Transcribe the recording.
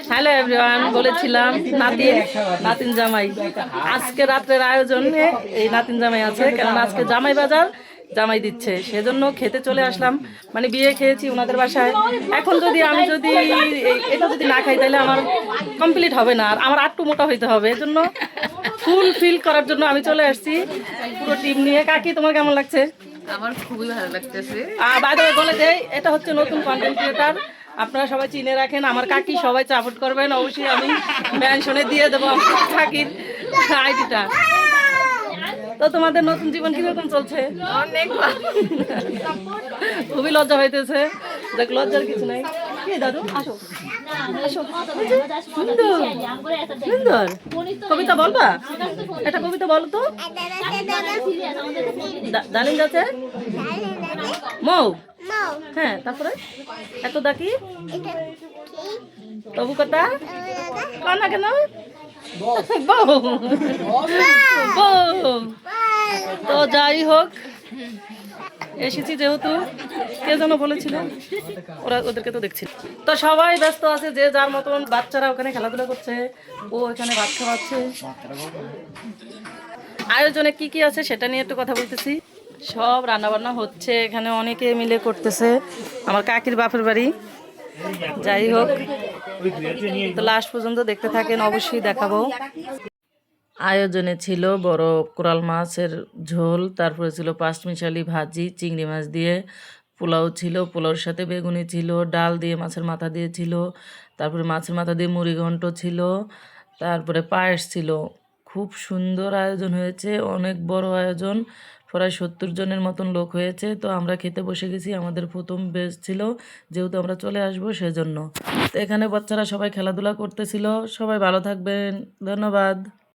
Hello everyone, বলেছিলাম নাতিন জামাই। আজকে রাত্রের আয়োজনে এই নাতিন জামাই আছে, কারণ আজকে জামাই বাজার জামাই দিচ্ছে, সেজন্য খেতে চলে আসলাম। মানে বিয়ে খেয়েছি ওনাদের বাসায়। এখন যদি এটা যদি না খাই তাহলে আমার কমপ্লিট হবে না, আর আমার আটটু মোটা হইতে হবে। এজন্য ফুল ফিল করার জন্য আমি চলে আসছি পুরো টিম নিয়ে। কাকি, তোমার কেমন লাগছে? আমার খুবই ভালো লাগতেছে। বাই দ্য ওয়ে বলে দেই, এটা হচ্ছে নতুন কন্টেন্ট ক্রিয়েটার, আপনারা সবাই চিনে রাখেন। আমার কাকি, সবাই সাপোর্ট করবেন। অবশ্যই আমি মেনশনে দিয়ে দেবো আমার কাকির আইডিটা। তো তোমাদের নতুন জীবন কিরকম চলছে? অনেক খুবই লজ্জা হইতেছে। দেখ, লজ্জার কিছু নাই। কি দাদু, আসো আসো। সুন্দর সুন্দর কবিতা বলবা? একটা কবিতা বলো তো। ডালিম গাছে মৌ, হ্যাঁ, তারপরে এত ডাকি তবু কথা কানা কেন? বউ বউ। তো যাই হোক, এসেছি যেহেতু, কে যেন বলেছিল, ওদেরকে তো দেখছি। তো সবাই ব্যস্ত আছে যে যার মতন। বাচ্চারা ওখানে খেলাধুলা করছে, ও এখানে ভাত খাওয়াচ্ছে। আয়োজনে কি কি আছে সেটা নিয়ে একটু কথা বলতেছি। সব রান্নাবান্না হচ্ছে এখানে, অনেকে মিলে করতেছে। আমার কাকির বাপের বাড়ি। যাই হোক, তো লাস্ট পর্যন্ত দেখতে থাকেন, অবশ্যই দেখাবো। আয়োজনে ছিল বড় কোরাল মাছের ঝোল, তারপরে ছিল পাঁচমিশালি ভাজি চিংড়ি মাছ দিয়ে, পোলাও ছিল, পোলাওর সাথে বেগুনি ছিল, ডাল দিয়ে মাছের মাথা দিয়ে ছিল, তারপরে মাছের মাথা দিয়ে মুড়ি ঘন্ট ছিল, তারপরে পায়েস ছিল। খুব সুন্দর আয়োজন হয়েছে, অনেক বড় আয়োজন, প্রায় 70 জনের মতন লোক হয়েছে। তো আমরা খেতে বসে গেছি, আমাদের প্রথম বেচ ছিল, যেহেতু আমরা চলে আসবো সেজন্য। তো এখানে বাচ্চারা সবাই খেলাধুলা করতেছিল। সবাই ভালো থাকবেন, ধন্যবাদ।